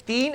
3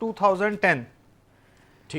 2010।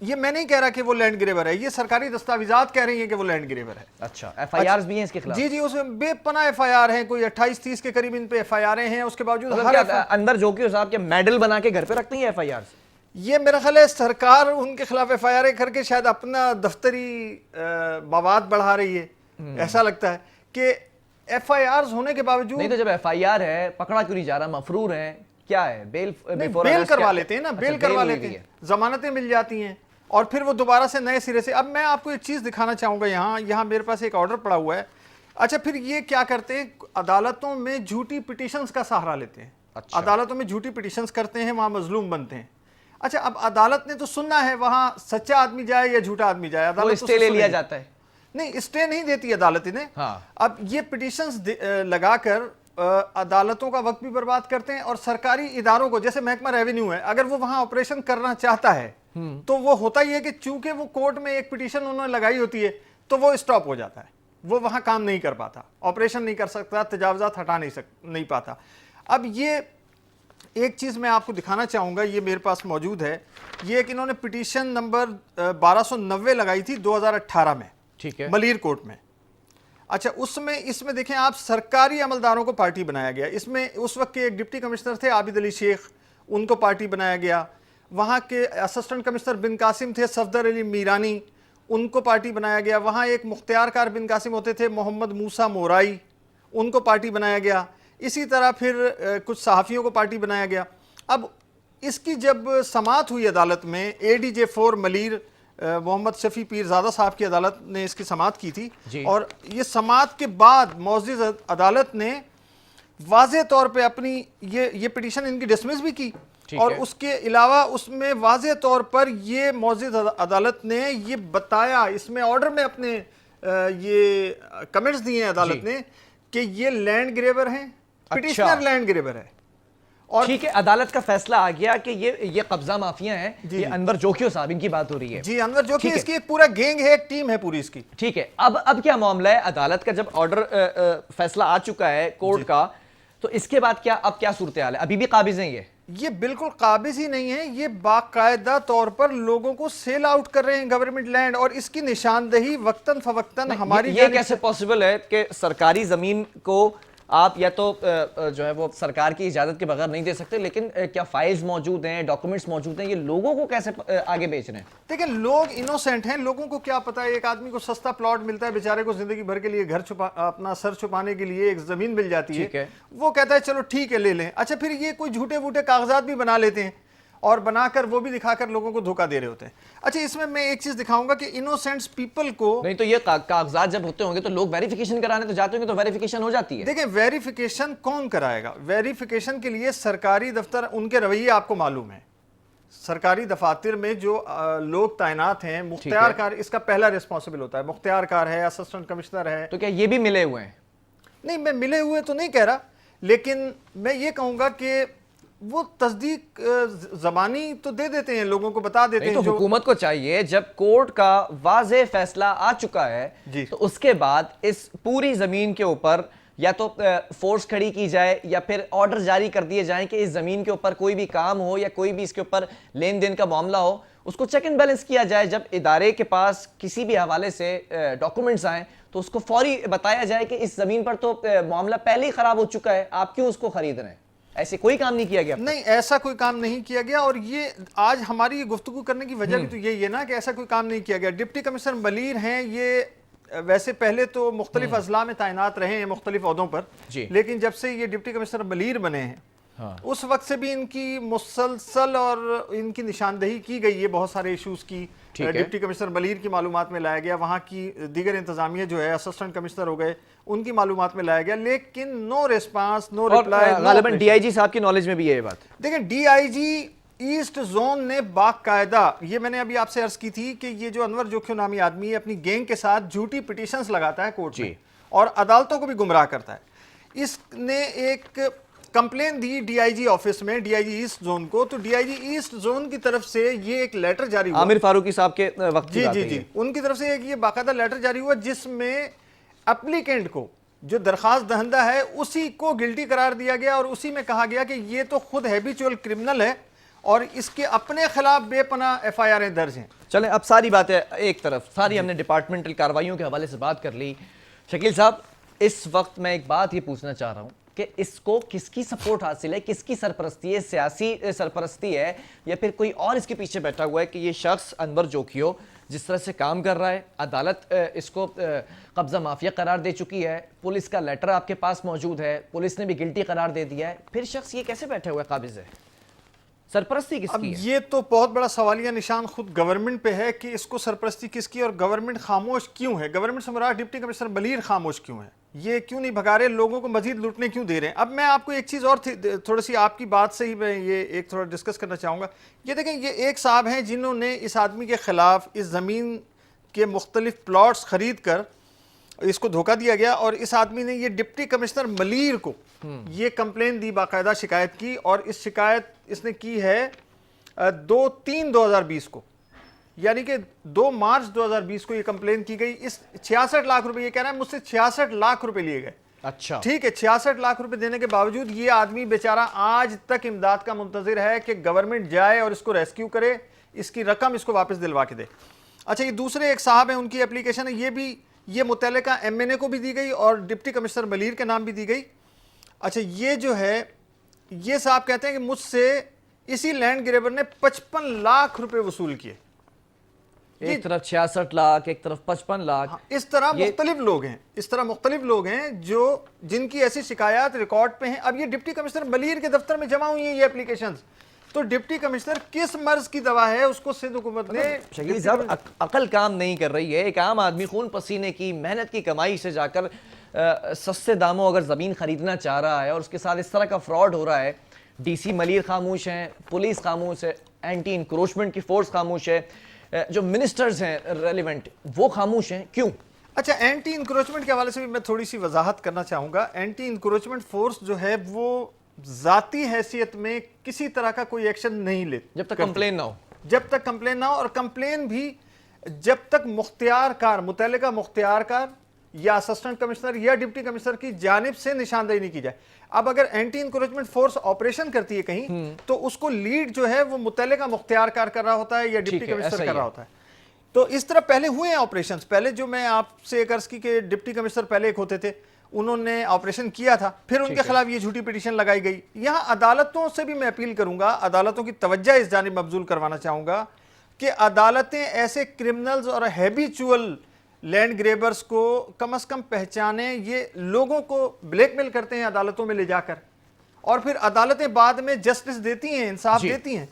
یہ میں نہیں کہہ رہا کہ وہ لینڈ گریبر ہے، یہ سرکاری دستاویزات کہہ رہی ہیں کہ وہ لینڈ گریبر ہے۔ اچھا، ایف آئی آرز بھی ہیں اس کے خلاف؟ جی جی، اس میں بے پناہ ایف آئی آر ہیں، کوئی 28-30 کے قریب ان پہ ایف آئی آریں ہیں، اس کے باوجود اندر جوکیو صاحب کے میڈل بنا کے گھر پہ رکھتے ہیں ایف آئی آرز؟ یہ میرا خیال ہے سرکار ان کے خلاف ایف آئی آریں کر کے شاید اپنا دفتری مواد بڑھا رہی ہے، ایسا لگتا ہے کہ ایف آئی آرز ہونے کے باوجود نہیں تو جب ایف آئی آر ہے پکڑا کیوں نہیں جا رہا؟ مفرور ہیں، کیا ہے؟ بیل کروا لیتے ہیں نا، بیل کروا لیتے ہیں، ضمانتیں مل جاتی ہیں اور پھر وہ دوبارہ سے نئے سرے سے۔ اب میں آپ کو ایک چیز دکھانا چاہوں گا، یہاں میرے پاس ایک آرڈر پڑا ہوا ہے۔ اچھا، پھر یہ کیا کرتے ہیں؟ عدالتوں میں جھوٹی پٹیشنز کا سہارا لیتے ہیں، عدالتوں میں جھوٹی پٹیشنز کرتے ہیں، وہاں مظلوم بنتے ہیں۔ اچھا، اب عدالت نے تو سننا ہے وہاں سچا آدمی جائے یا جھوٹا آدمی جائے، عدالت اسٹے لے لیا جاتا ہے؟ نہیں، اسٹے نہیں دیتی عدالت انہیں۔ اب یہ پٹیشنز لگا کر عدالتوں کا وقت بھی برباد کرتے ہیں، اور سرکاری اداروں کو، جیسے محکمہ ریونیو ہے، اگر وہ وہاں آپریشن کرنا چاہتا ہے تو وہ ہوتا ہی ہے کہ چونکہ وہ کورٹ میں ایک پٹیشن انہوں نے لگائی ہوتی ہے تو وہ اسٹاپ ہو جاتا ہے، وہ وہاں کام نہیں کر پاتا، آپریشن نہیں کر سکتا، تجاوزات ہٹا نہیں پاتا۔ اب یہ ایک چیز میں آپ کو دکھانا چاہوں گا، یہ میرے پاس موجود ہے، یہ ایک انہوں نے پٹیشن نمبر 1290 لگائی تھی 2018 میں، ٹھیک ہے، ملیر کورٹ میں۔ اچھا، اس میں دیکھیں آپ، سرکاری عملداروں کو پارٹی بنایا گیا۔ اس میں اس وقت کے ایک ڈپٹی کمشنر تھے عابد علی شیخ، ان کو پارٹی بنایا گیا۔ وہاں کے اسسٹنٹ کمشنر بن قاسم تھے صفدر علی میرانی، ان کو پارٹی بنایا گیا۔ وہاں ایک مختار کار بن قاسم ہوتے تھے محمد موسیٰ مورائی، ان کو پارٹی بنایا گیا۔ اسی طرح پھر کچھ صحافیوں کو پارٹی بنایا گیا۔ اب اس کی جب سماعت ہوئی عدالت میں، اے ڈی جے 4 ملیر محمد شفیع پیرزادہ صاحب کی عدالت نے اس کی سماعت کی تھی، اور یہ سماعت کے بعد معزز عدالت نے واضح طور پہ اپنی یہ پٹیشن ان کی ڈسمس بھی کی، اور اس کے علاوہ اس میں واضح طور پر یہ معزز عدالت نے یہ بتایا، اس میں آرڈر میں اپنے یہ کمنٹس دیے ہیں عدالت نے کہ یہ لینڈ گریبر ہیں، پٹیشنر لینڈ گریبر ہے۔ اور ٹھیک ہے، عدالت کا فیصلہ آ گیا کہ یہ قبضہ مافیا ہیں، یہ انور جوکیو صاحب، ان کی بات ہو رہی ہے۔ جی، انور جوکیو، اس کی ایک پورا گینگ ہے، ایک ٹیم ہے پوری اس کی۔ ٹھیک ہے، اب کیا معاملہ ہے؟ عدالت کا جب آرڈر فیصلہ آ چکا ہے کورٹ کا، تو اس کے بعد اب کیا صورتحال ہے؟ ابھی بھی قابض ہیں یہ بالکل قابض ہی نہیں ہے، یہ باقاعدہ طور پر لوگوں کو سیل آؤٹ کر رہے ہیں گورنمنٹ لینڈ، اور اس کی نشاندہی وقتاً فوقتاً ہماری یہ کیسے پاسبل ہے کہ سرکاری زمین کو آپ یا تو جو ہے وہ سرکار کی اجازت کے بغیر نہیں دے سکتے، لیکن کیا فائلز موجود ہیں، ڈاکومنٹس موجود ہیں، یہ لوگوں کو کیسے آگے بیچ رہے ہیں؟ دیکھیں، لوگ انوسینٹ ہیں، لوگوں کو کیا پتا ہے، ایک آدمی کو سستا پلاٹ ملتا ہے، بیچارے کو زندگی بھر کے لیے اپنا سر چھپانے کے لیے ایک زمین مل جاتی ہے، وہ کہتا ہے چلو ٹھیک ہے لے لیں۔ اچھا، پھر یہ کوئی جھوٹے ووٹے کاغذات بھی بنا لیتے ہیں، اور بنا کر وہ بھی دکھا کر لوگوں کو دھوکہ دے رہے ہوتے ہیں۔ اچھا، اس میں ایک چیز دکھاؤں گا کہ انوسینٹس پیپل کو، نہیں تو یہ کاغذات جب ہوتے ہوں گے تو لوگ ویریفیکیشن کرانے تو جاتے ہوں گے، تو ویریفیکیشن ہو جاتی ہے۔ دیکھیں، ویریفیکیشن کون کرائے گا؟ ویریفیکیشن کے لیے سرکاری دفتر، ان کے رویے آپ کو معلوم ہے، سرکاری دفاتر میں جو لوگ تعینات ہیں، مختار کار اس کا پہلا ریسپانسبل ہوتا ہے، مختار کار ہے، اسسٹنٹ کمشنر ہے۔ تو کیا یہ بھی ملے ہوئے ہیں؟ نہیں، میں ملے ہوئے تو نہیں کہہ رہا، لیکن میں یہ کہوں گا کہ وہ تصدیق زبانی تو دے دیتے ہیں، لوگوں کو بتا دیتے ہیں۔ تو حکومت کو چاہیے جب کورٹ کا واضح فیصلہ آ چکا ہے تو اس کے بعد اس پوری زمین کے اوپر یا تو فورس کھڑی کی جائے یا پھر آرڈر جاری کر دیے جائیں کہ اس زمین کے اوپر کوئی بھی کام ہو یا کوئی بھی اس کے اوپر لین دین کا معاملہ ہو، اس کو چیک اینڈ بیلنس کیا جائے۔ جب ادارے کے پاس کسی بھی حوالے سے ڈاکومنٹس آئیں تو اس کو فوری بتایا جائے کہ اس زمین پر تو معاملہ پہلے ہی خراب ہو چکا ہے، آپ کیوں اس کو خرید رہے ہیں؟ ایسے کوئی کام نہیں کیا گیا؟ نہیں، ایسا کوئی کام نہیں کیا گیا، اور یہ آج ہماری گفتگو کرنے کی وجہ بھی تو یہی ہے نا کہ ایسا کوئی کام نہیں کیا گیا۔ ڈپٹی کمشنر ملیر ہیں، یہ ویسے پہلے تو مختلف اضلاع میں تعینات رہے ہیں مختلف عہدوں پر، لیکن جب سے یہ ڈپٹی کمشنر ملیر بنے ہیں اس وقت سے بھی ان کی مسلسل اور ان کی نشاندہی کی گئی ہے بہت سارے ایشوز کی۔ ڈپٹی کمشنر ملیر کی معلومات میں لایا گیا، وہاں کی دیگر انتظامیہ جو ہے اسسٹنٹ کمشنر ہو گئے ان کی معلومات میں لایا گیا، لیکن نو ریسپانس، نو رپلائی۔ غالباً ڈی آئی جی صاحب کی نالج میں بھی ہے یہ بات۔ دیکھیں، ڈی آئی جی ایسٹ زون نے باقاعدہ، یہ میں نے ابھی آپ سے عرض کی تھی کہ یہ جو انور جوکیو نامی آدمی اپنی گینگ کے ساتھ جھوٹی پٹیشنز لگاتا ہے کورٹ میں اور عدالتوں کو بھی گمراہ کرتا ہے۔ اس نے ایک کمپلین دی ڈی آئی جی آفس میں، ڈی آئی جی ایسٹ زون کو، تو ڈی آئی جی ایسٹ زون کی طرف سے یہ ایک لیٹر جاری ہوا، عامر فاروقی صاحب کے وقت کی بات ہے، جی ان کی طرف سے ایک یہ باقاعدہ لیٹر جاری ہوا جس میں اپلیکینٹ کو، جو درخواست دہندہ ہے، اسی کو گلٹی قرار دیا گیا، اور اسی میں کہا گیا کہ یہ تو خود ہیبیچول کرمنل ہے اور اس کے اپنے خلاف بے پناہ ایف آئی آریں درج ہیں. چلیں اب ساری باتیں ایک طرف، ساری ہم نے ڈپارٹمنٹل کارروائیوں کے حوالے سے بات کر لی. شکیل صاحب اس وقت میں ایک بات یہ پوچھنا چاہ رہا ہوں کہ اس کو کس کی سپورٹ حاصل ہے، کس کی سرپرستی ہے، سیاسی سرپرستی ہے یا پھر کوئی اور اس کے پیچھے بیٹھا ہوا ہے کہ یہ شخص انور جوکھیو جس طرح سے کام کر رہا ہے، عدالت اس کو قبضہ مافیا قرار دے چکی ہے، پولیس کا لیٹر آپ کے پاس موجود ہے، پولیس نے بھی گلٹی قرار دے دیا ہے، پھر شخص یہ کیسے بیٹھے ہوا ہے قابض ہے؟ سرپرستی کس اب کی ہے؟ یہ تو بہت بڑا سوالیہ نشان خود گورنمنٹ پہ ہے کہ اس کو سرپرستی کس کی اور گورنمنٹ خاموش کیوں ہے. گورنمنٹ سے مراد ڈپٹی کمشنر ملیر خاموش کیوں ہے؟ یہ کیوں نہیں بھگا رہے، لوگوں کو مزید لوٹنے کیوں دے رہے ہیں؟ اب میں آپ کو ایک چیز اور تھوڑی سی آپ کی بات سے ہی میں یہ ایک تھوڑا ڈسکس کرنا چاہوں گا. یہ دیکھیں یہ ایک صاحب ہیں جنہوں نے اس آدمی کے خلاف اس زمین کے مختلف پلاٹس خرید کر اس کو دھوکہ دیا گیا، اور اس آدمی نے یہ ڈپٹی کمشنر ملیر کو یہ کمپلین دی، باقاعدہ شکایت کی، اور اس شکایت اس نے کی ہے 2/3/2020 کو، یعنی کہ 2 مارچ 2020 کو یہ کمپلین کی گئی. اس 66 لاکھ روپے، یہ کہہ رہا ہے مجھ سے 66 لاکھ روپے لیے گئے. اچھا ٹھیک ہے، 66 لاکھ روپے دینے کے باوجود یہ آدمی بیچارہ آج تک امداد کا منتظر ہے کہ گورنمنٹ جائے اور اس کو ریسکیو کرے، اس کی رقم اس کو واپس دلوا کے دے. اچھا یہ دوسرے ایک صاحب ہیں، ان کی اپلیکیشن ہے، یہ متعلقہ ایم این اے کو بھی دی گئی اور ڈپٹی کمشنر ملیر کے نام بھی دی گئی. اچھا یہ جو ہے، یہ صاحب کہتے ہیں کہ مجھ سے اسی لینڈ گریبر نے 55 لاکھ روپے وصول کیے. ایک طرف 66 لاکھ، ایک طرف 55 لاکھ. اس طرح مختلف لوگ ہیں جو جن کی ایسی شکایات ریکارڈ پہ ہیں. اب یہ ڈپٹی کمشنر ملیر کے دفتر میں جمع ہوئی ہیں یہ اپلیکیشنز. تو ڈپٹی کمشنر کس مرض کی دوا ہے اس کو سندھ حکومت نے. شکیل صاحب عقل کام نہیں کر رہی ہے. ایک عام آدمی خون پسینے کی محنت کی کمائی سے جا کر سستے داموں اگر زمین خریدنا چاہ رہا ہے اور اس کے ساتھ اس طرح کا فراڈ ہو رہا ہے، ڈی سی ملیر خاموش ہیں، پولیس خاموش ہے، اینٹی انکروچمنٹ کی فورس خاموش ہے، جو منسٹرز ہیں ریلیونٹ وہ خاموش ہیں، کیوں؟ اچھا اینٹی انکروچمنٹ کے حوالے سے بھی میں تھوڑی سی وضاحت کرنا چاہوں گا. اینٹی انکروچمنٹ فورس جو ہے وہ ذاتی حیثیت میں کسی طرح کا کوئی ایکشن نہیں لیتے جب تک کمپلین نہ ہو. اور کمپلین بھی جب تک متعلقہ مختیار کار یا اسسٹنٹ کمشنر یا ڈپٹی کمشنر کی جانب سے نشاندہی نہیں کی جائے. اب اگر اینٹی انکروچمنٹ فورس آپریشن کرتی ہے کہیں تو اس کو لیڈ جو ہے وہ متعلقہ مختیار کار کر رہا ہوتا ہے یا ڈپٹی کمشنر کر رہا ہوتا ہے. تو اس طرح پہلے ہوئے ہیں آپریشنز. پہلے جو میں آپ سے ایک عرض کی کہ ڈپٹی کمشنر پہلے ایک ہوتے تھے، انہوں نے آپریشن کیا تھا، پھر ان کے خلاف یہ جھوٹی پٹیشن لگائی گئی. یہاں عدالتوں سے بھی میں اپیل کروں گا، عدالتوں کی توجہ اس جانب مبذول کروانا چاہوں گا کہ عدالتیں ایسے کرمنلز اور ہیبیچول لینڈ گریبرز کو کم از کم پہچانیں. یہ لوگوں کو بلیک میل کرتے ہیں عدالتوں میں لے جا کر، اور پھر عدالتیں بعد میں جسٹس دیتی ہیں، انصاف دیتی ہیں،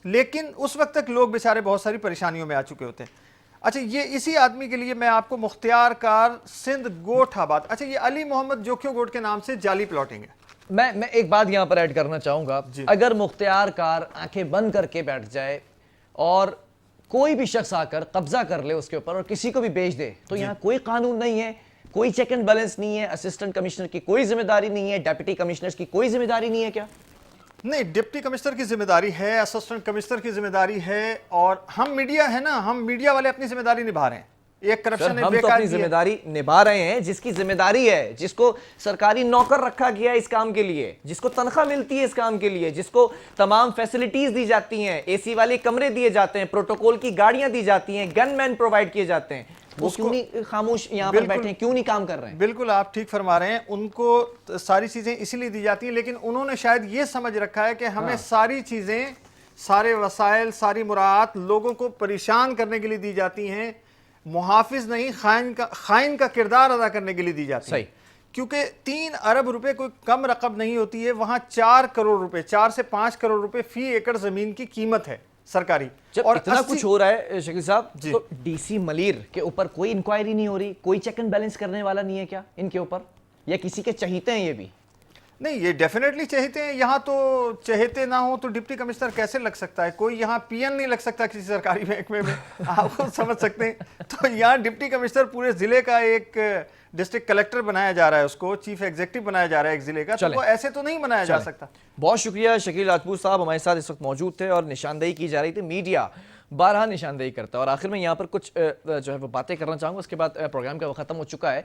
لیکن اس وقت تک لوگ بیچارے بہت ساری پریشانیوں میں آ چکے ہوتے ہیں. اچھا یہ اسی آدمی کے لیے میں آپ کو مختیار کار سندھ گوٹھ آباد، اچھا یہ علی محمد جوکھیو گوٹھ کے نام سے جعلی پلاٹنگ ہے. میں ایک بات یہاں پر ایڈ کرنا چاہوں گا. اگر مختیار کار آنکھیں بند کر کے بیٹھ جائے اور کوئی بھی شخص آ کر قبضہ کر لے اس کے اوپر اور کسی کو بھی بیچ دے تو یہاں کوئی قانون نہیں ہے، کوئی چیک اینڈ بیلنس نہیں ہے، اسسٹنٹ کمشنر کی کوئی ذمہ داری نہیں ہے، ڈیپٹی کمشنر کی کوئی ذمہ داری نہیں ہے کیا؟ نہیں، ڈپٹی کمشنر کی ذمہ داری ہے، اسسٹنٹ کمشنر کی ذمہ داری ہے، اور ہم میڈیا ہے نا، ہم میڈیا والے اپنی ذمہ داری نبھا رہے ہیں. ایک کرپشن ہم تو اپنی ذمہ داری نبھا رہے ہیں. جس کی ذمہ داری ہے، جس کو سرکاری نوکر رکھا گیا ہے اس کام کے لیے، جس کو تنخواہ ملتی ہے اس کام کے لیے، جس کو تمام فیسلٹیز دی جاتی ہیں، اے سی والے کمرے دیے جاتے ہیں، پروٹوکول کی گاڑیاں دی جاتی ہیں، گن مین پرووائڈ کیے جاتے ہیں، وہ کیوں نہیں خاموش یہاں پر بیٹھے ہیں، کیوں نہیں کام کر رہے ہیں؟ بالکل آپ ٹھیک فرما رہے ہیں. ان کو ساری چیزیں اسی لیے دی جاتی ہیں، لیکن انہوں نے شاید یہ سمجھ رکھا ہے کہ ہمیں ساری چیزیں، سارے وسائل، ساری مراعات لوگوں کو پریشان کرنے کے لیے دی جاتی ہیں، محافظ نہیں خائن کا کردار ادا کرنے کے لیے دی جاتی ہے. کیونکہ 3 ارب روپے کوئی کم رقم نہیں ہوتی ہے. وہاں 4 کروڑ روپے، 4 سے 5 کروڑ روپے فی ایکڑ زمین کی قیمت ہے سرکاری. جب اتنا کچھ ہو رہا ہے شکیل صاحب، تو ڈی سی ملیر کے اوپر کوئی انکوائری نہیں ہو رہی، کوئی چیک اینڈ بیلنس کرنے والا نہیں ہے کیا ان کے اوپر؟ یا کسی کے چہیتے ہیں یہ بھی؟ نہیں، یہ ڈیفینیٹلی چہیتے ہیں. یہاں تو چہیتے نہ ہوں تو ڈپٹی کمشنر کیسے لگ سکتا ہے؟ کوئی یہاں پی این نہیں لگ سکتا کسی سرکاری محکمے میں. آپ کو سمجھ سکتے ہیں. تو یہاں ڈپٹی کمشنر پورے ضلع کا ایک ڈسٹرکٹ کلیکٹر بنایا جا رہا ہے، اس کو چیف ایگزیکٹو بنایا جا رہا ہے ایک ضلع کا. تو وہ ایسے تو نہیں بنایا جا سکتا. بہت شکریہ شکیل راجپوت صاحب، ہمارے ساتھ اس وقت موجود تھے اور نشاندہی کی جا رہی تھی. میڈیا بارہا نشاندہی کرتا ہے، اور آخر میں یہاں پر کچھ جو ہے وہ باتیں کرنا چاہوں گا، اس کے بعد پروگرام کا وقت ختم ہو چکا ہے.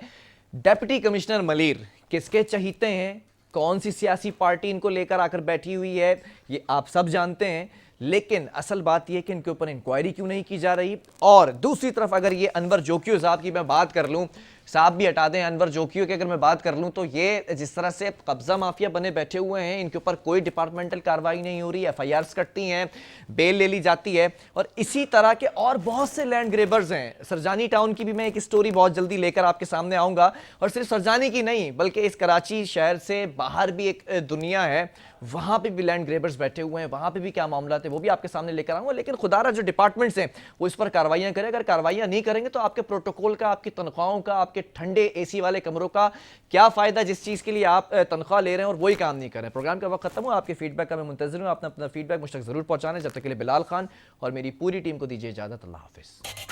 ڈیپٹی کمشنر ملیر کس کے چہیتے ہیں، کون سی سیاسی پارٹی ان کو لے کر آ کر بیٹھی ہوئی ہے، یہ آپ سب جانتے ہیں. لیکن اصل بات یہ کہ ان کے اوپر انکوائری کیوں نہیں کی جا رہی. اور دوسری طرف اگر یہ انور جوکیو صاحب کی میں بات کر لوں, صاحب بھی ہٹا دیں, انور جوکیو کی اگر میں بات کر لوں, تو یہ جس طرح سے قبضہ مافیا بنے بیٹھے ہوئے ہیں, ان کے اوپر کوئی ڈپارٹمنٹل کارروائی نہیں ہو رہی, ایف آئی آرز کٹتی ہیں, بیل لے لی جاتی ہے. اور اسی طرح کے اور بہت سے لینڈ گریبرز ہیں. سرجانی ٹاؤن کی بھی میں ایک اسٹوری بہت جلدی لے کر آپ کے سامنے آؤں گا, اور صرف سرجانی کی نہیں بلکہ اس کراچی شہر سے باہر بھی ایک دنیا ہے, وہاں پہ بھی لینڈ گریبرز بیٹھے ہوئے ہیں, وہاں پہ بھی کیا معاملات ہیں وہ بھی آپ کے سامنے لے کر آؤں گا. لیکن خدا را جو ڈپارٹمنٹس ہیں وہ اس پر کاروائیاں کریں. اگر کاروائیاں نہیں کریں گے تو آپ کے پروٹوکول کا, آپ کی تنخواہوں کا, آپ کے ٹھنڈے اے سی والے کمروں کا کیا فائدہ جس چیز کے لیے آپ تنخواہ لے رہے ہیں اور وہی کام نہیں کر رہے ہیں. پروگرام کا وقت ختم ہوا, آپ کے فیڈ بیک کا میں منتظر ہوں. آپ نے اپنا فیڈ بیک مجھ تک ضرور پہنچانا ہے. جب تک کے لیے بلال خان اور میری پوری ٹیم کو دیجیے اجازت. اللہ حافظ.